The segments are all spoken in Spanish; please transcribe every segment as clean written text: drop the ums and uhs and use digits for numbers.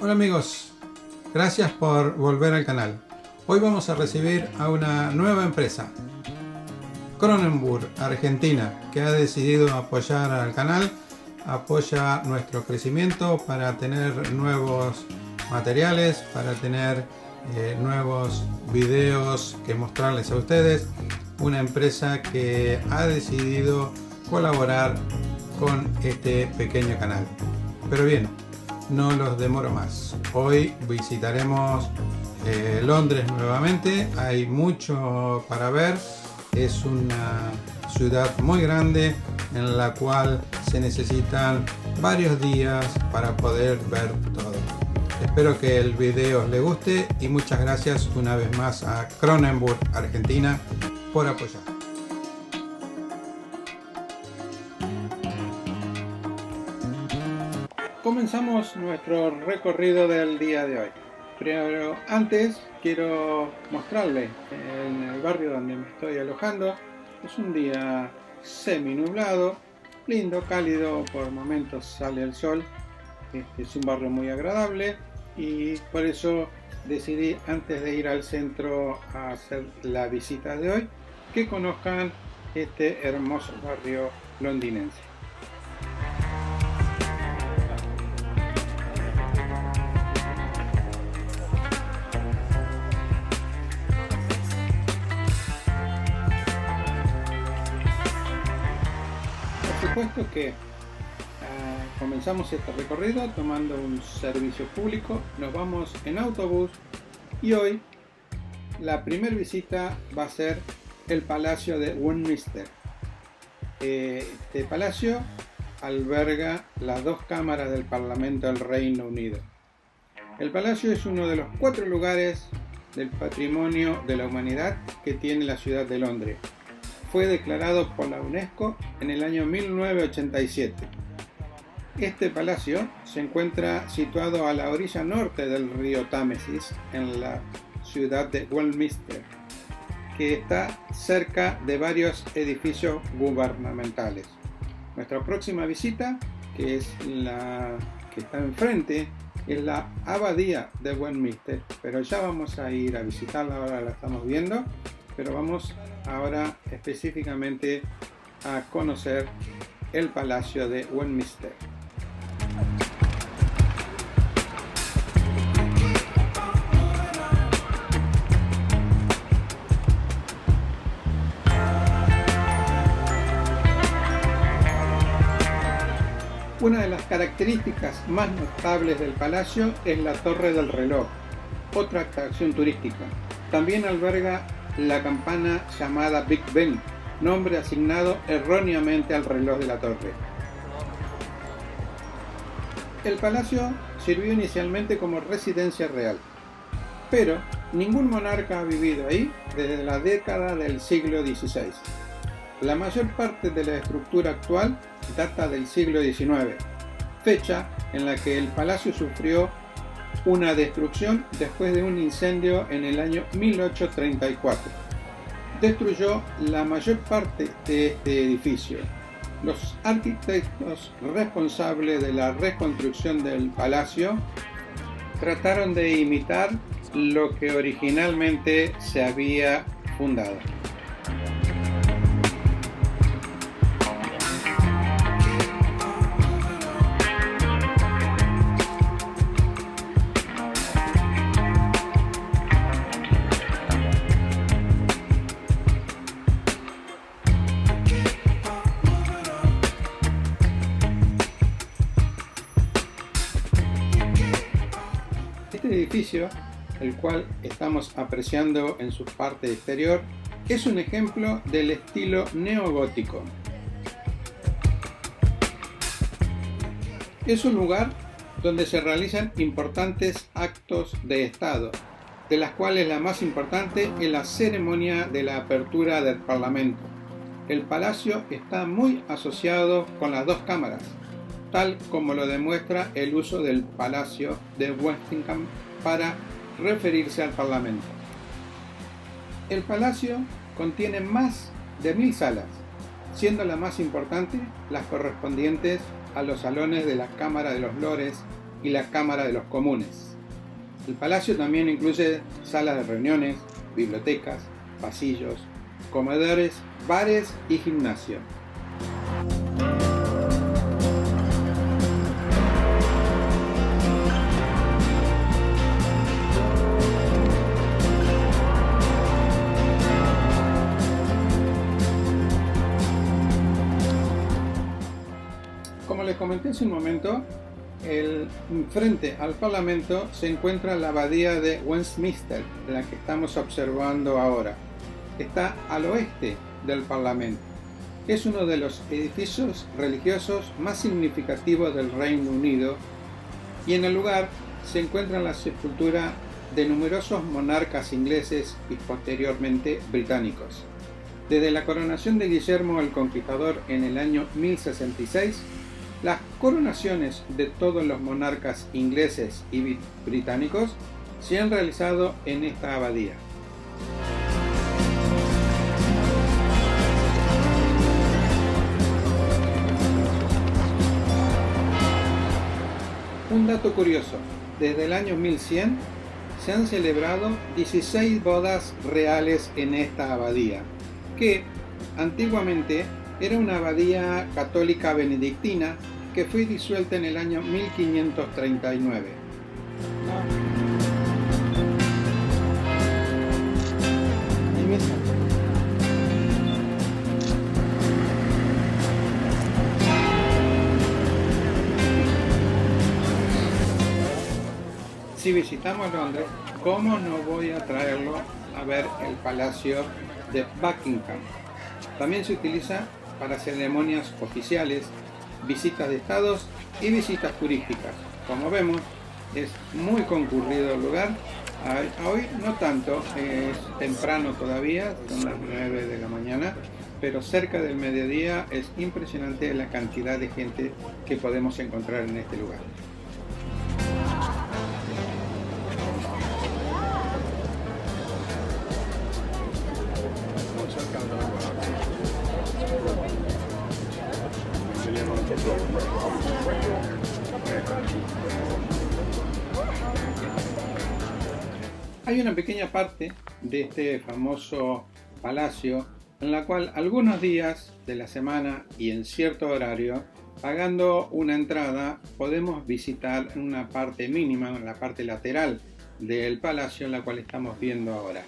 Hola amigos, gracias por volver al canal. Hoy vamos a recibir a una nueva empresa, Cronenburg, Argentina, que ha decidido apoyar al canal, apoya nuestro crecimiento para tener nuevos materiales, para tener nuevos videos que mostrarles a ustedes. Una empresa que ha decidido colaborar con este pequeño canal. Pero bien, no los demoro más. Hoy visitaremos Londres nuevamente. Hay mucho para ver. Es una ciudad muy grande en la cual se necesitan varios días para poder ver todo. Espero que el video les guste y muchas gracias una vez más a Cronenburg, Argentina, por apoyar. Comenzamos nuestro recorrido del día de hoy. Pero antes quiero mostrarles en el barrio donde me estoy alojando. Es un día semi nublado, lindo, cálido, por momentos sale el sol. Es un barrio muy agradable y por eso decidí, antes de ir al centro a hacer la visita de hoy, que conozcan este hermoso barrio londinense. Por supuesto que comenzamos este recorrido tomando un servicio público, nos vamos en autobús y hoy la primera visita va a ser el Palacio de Westminster. Este palacio alberga las dos cámaras del Parlamento del Reino Unido. El palacio es uno de los 4 lugares del patrimonio de la humanidad que tiene la ciudad de Londres. Fue declarado por la UNESCO en el año 1987. Este palacio se encuentra situado a la orilla norte del río Támesis, en la ciudad de Westminster, que está cerca de varios edificios gubernamentales. Nuestra próxima visita, que es la que está enfrente, es la Abadía de Westminster, pero ya vamos a ir a visitarla, ahora la estamos viendo, pero vamos ahora específicamente a conocer el Palacio de Westminster. Una de las características más notables del palacio es la Torre del Reloj, otra atracción turística. También alberga la campana llamada Big Ben, nombre asignado erróneamente al reloj de la torre. El palacio sirvió inicialmente como residencia real, pero ningún monarca ha vivido ahí desde la década del siglo XVI. La mayor parte de la estructura actual data del siglo XIX, fecha en la que el palacio sufrió una destrucción después de un incendio en el año 1834. Destruyó la mayor parte de este edificio. Los arquitectos responsables de la reconstrucción del palacio trataron de imitar lo que originalmente se había fundado. Este edificio, el cual estamos apreciando en su parte exterior, es un ejemplo del estilo neogótico. Es un lugar donde se realizan importantes actos de Estado, de las cuales la más importante es la ceremonia de la apertura del Parlamento. El palacio está muy asociado con las dos cámaras, tal como lo demuestra el uso del Palacio de Westminster para referirse al Parlamento. El palacio contiene más de 1000 salas, siendo la más importante las correspondientes a los salones de la Cámara de los Lores y la Cámara de los Comunes. El palacio también incluye salas de reuniones, bibliotecas, pasillos, comedores, bares y gimnasio. Como les comenté hace un momento, frente al Parlamento se encuentra la abadía de Westminster, la que estamos observando ahora. Está al oeste del Parlamento. Es uno de los edificios religiosos más significativos del Reino Unido y en el lugar se encuentra la sepultura de numerosos monarcas ingleses y posteriormente británicos. Desde la coronación de Guillermo el Conquistador en el año 1066, las coronaciones de todos los monarcas ingleses y británicos se han realizado en esta abadía. Un dato curioso, desde el año 1100 se han celebrado 16 bodas reales en esta abadía, que antiguamente era una abadía católica benedictina que fue disuelta en el año 1539. Si visitamos Londres, ¿cómo no voy a traerlo a ver el Palacio de Buckingham? También se utiliza para ceremonias oficiales, visitas de estados y visitas turísticas. Como vemos, es muy concurrido el lugar. Hoy no tanto, es temprano todavía, son las 9 de la mañana, pero cerca del mediodía es impresionante la cantidad de gente que podemos encontrar en este lugar. Hay una pequeña parte de este famoso palacio en la cual algunos días de la semana y en cierto horario, pagando una entrada, podemos visitar una parte mínima, en la parte lateral del palacio, en la cual estamos viendo ahora.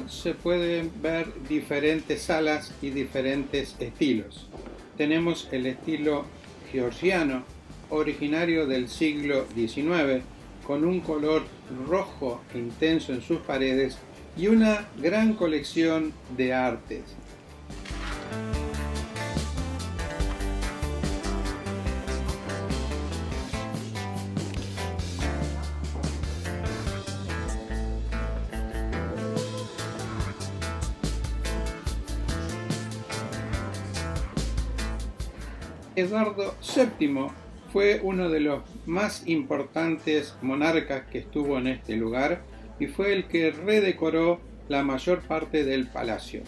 Se pueden ver diferentes salas y diferentes estilos. Tenemos el estilo georgiano, originario del siglo XIX, con un color rojo intenso en sus paredes y una gran colección de artes. Eduardo VII fue uno de los más importantes monarcas que estuvo en este lugar y fue el que redecoró la mayor parte del palacio.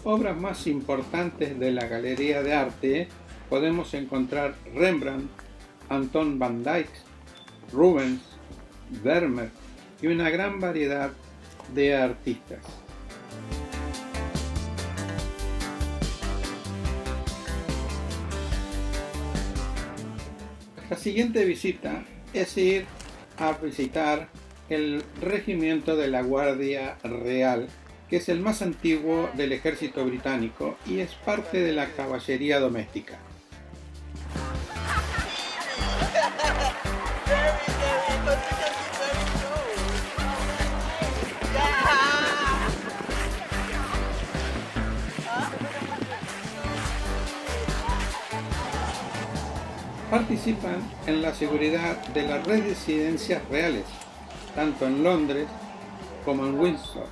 Obras más importantes de la galería de arte podemos encontrar Rembrandt, Anton van Dyck, Rubens, Vermeer y una gran variedad de artistas. La siguiente visita es ir a visitar el regimiento de la Guardia Real, que es el más antiguo del ejército británico y es parte de la caballería doméstica. participan en la seguridad de las residencias reales, tanto en Londres como en Windsor,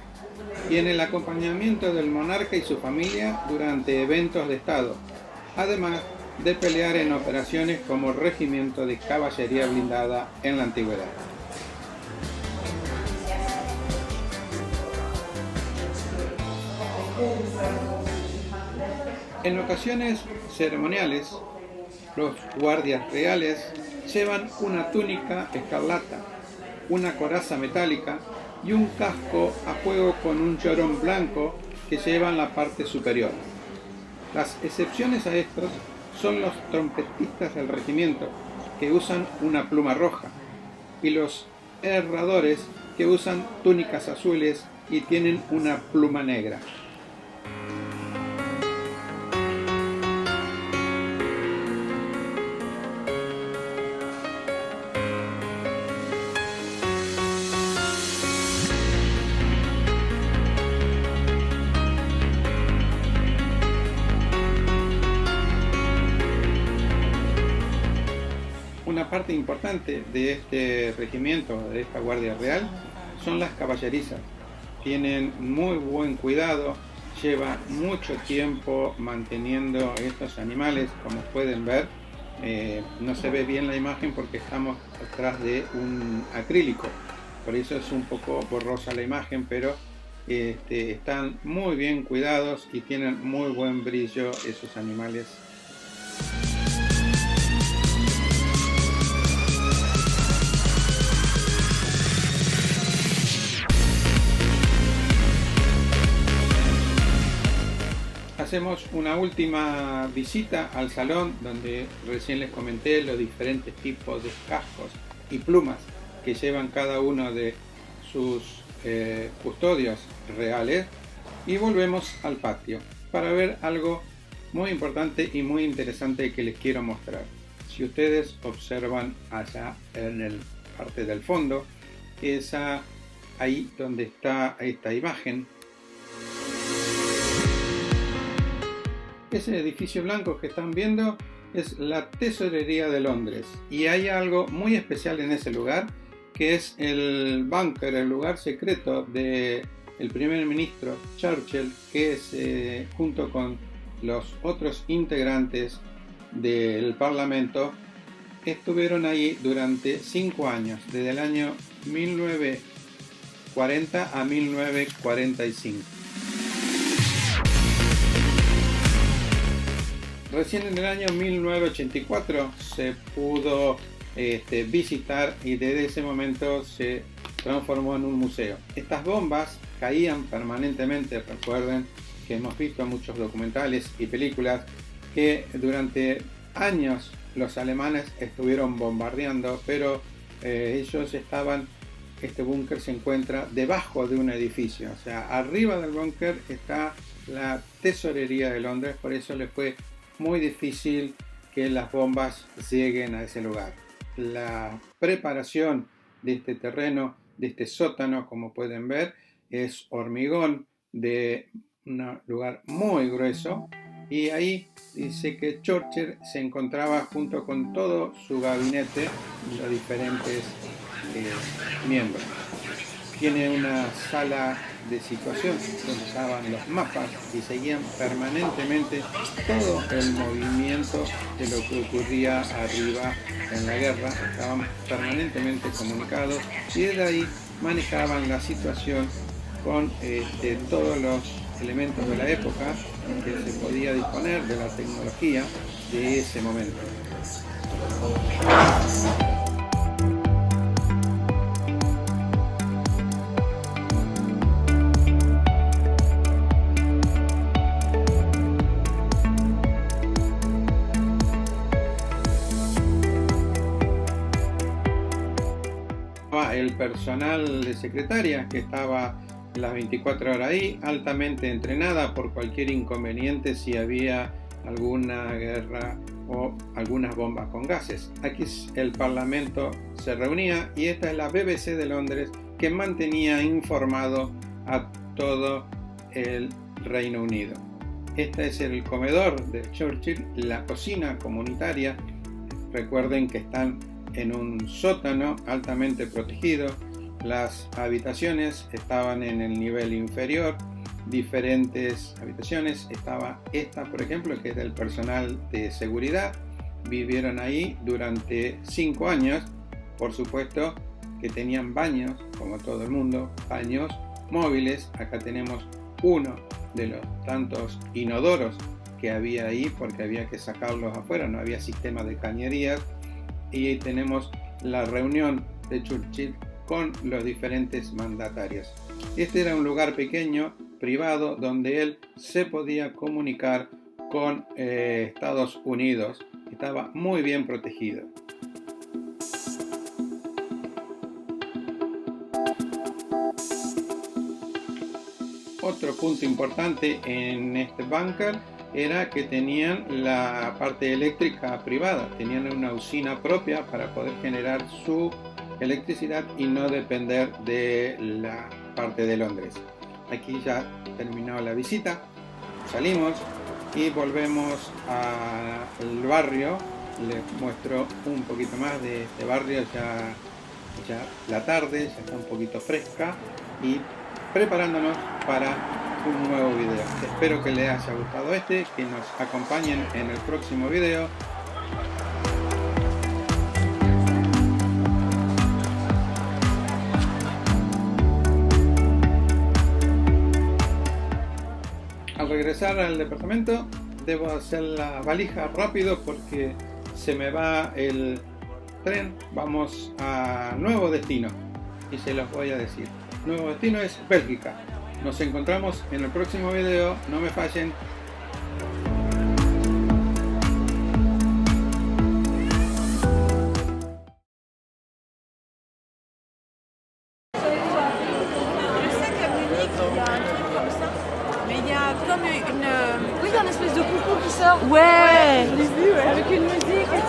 y en el acompañamiento del monarca y su familia durante eventos de Estado, además de pelear en operaciones como regimiento de caballería blindada en la antigüedad. En ocasiones ceremoniales, los guardias reales llevan una túnica escarlata, una coraza metálica y un casco a juego con un llorón blanco que lleva en la parte superior. Las excepciones a estos son los trompetistas del regimiento, que usan una pluma roja, y los herradores, que usan túnicas azules y tienen una pluma negra. Una parte importante de este regimiento, de esta Guardia Real, son las caballerizas. Tienen muy buen cuidado, lleva mucho tiempo manteniendo estos animales, como pueden ver. No se ve bien la imagen porque estamos atrás de un acrílico, por eso es un poco borrosa la imagen, pero están muy bien cuidados y tienen muy buen brillo esos animales. Hacemos una última visita al salón donde recién les comenté los diferentes tipos de cascos y plumas que llevan cada uno de sus custodios reales, y volvemos al patio para ver algo muy importante y muy interesante que les quiero mostrar. Si ustedes observan allá en el parte del fondo, ahí donde está esta imagen, ese edificio blanco que están viendo es la Tesorería de Londres, y hay algo muy especial en ese lugar, que es el búnker, el lugar secreto del primer ministro Churchill, que es junto con los otros integrantes del Parlamento, estuvieron ahí durante 5 años, desde el año 1940 a 1945. Recién en el año 1984 se pudo visitar, y desde ese momento se transformó en un museo. Estas bombas caían permanentemente. Recuerden que hemos visto muchos documentales y películas que durante años los alemanes estuvieron bombardeando, pero este búnker se encuentra debajo de un edificio, o sea, arriba del búnker está la Tesorería de Londres, por eso les fue muy difícil que las bombas lleguen a ese lugar. La preparación de este terreno, de este sótano, como pueden ver, es hormigón de un lugar muy grueso, y ahí dice que Churchill se encontraba junto con todo su gabinete y los diferentes miembros. Tiene una sala de situación donde estaban los mapas y seguían permanentemente todo el movimiento de lo que ocurría arriba en la guerra. Estaban permanentemente comunicados y desde ahí manejaban la situación con todos los elementos de la época que se podía disponer de la tecnología de ese momento. El personal de secretaria que estaba las 24 horas ahí, altamente entrenada por cualquier inconveniente si había alguna guerra o algunas bombas con gases. Aquí el Parlamento se reunía, y esta es la BBC de Londres, que mantenía informado a todo el Reino Unido. Este es el comedor de Churchill, la cocina comunitaria Recuerden que están en un sótano altamente protegido. Las habitaciones estaban en el nivel inferior, diferentes habitaciones. Estaba esta, por ejemplo, que es del personal de seguridad. Vivieron ahí durante 5 años. Por supuesto que tenían baños, como todo el mundo, baños móviles. Acá tenemos uno de los tantos inodoros que había ahí, porque había que sacarlos afuera, no había sistema de cañerías. Y tenemos la reunión de Churchill con los diferentes mandatarios. Este era un lugar pequeño, privado, donde él se podía comunicar con Estados Unidos. Estaba muy bien protegido. Otro punto importante en este búnker era que tenían la parte eléctrica privada, tenían una usina propia para poder generar su electricidad y no depender de la parte de Londres. Aquí ya terminó la visita, salimos y volvemos al barrio. Les muestro un poquito más de este barrio, ya la tarde, ya está un poquito fresca y preparándonos para un nuevo video. Espero que les haya gustado que nos acompañen en el próximo video. Al regresar al departamento debo hacer la valija rápido porque se me va el tren. Vamos a nuevo destino y se los voy a decir. Nuevo destino es Bélgica. Nos encontramos en el próximo video. No me fallen. Comme une... Oui, il y a une espèce de coucou qui sort. Ouais, je l'ai vu, ouais. Avec une musique et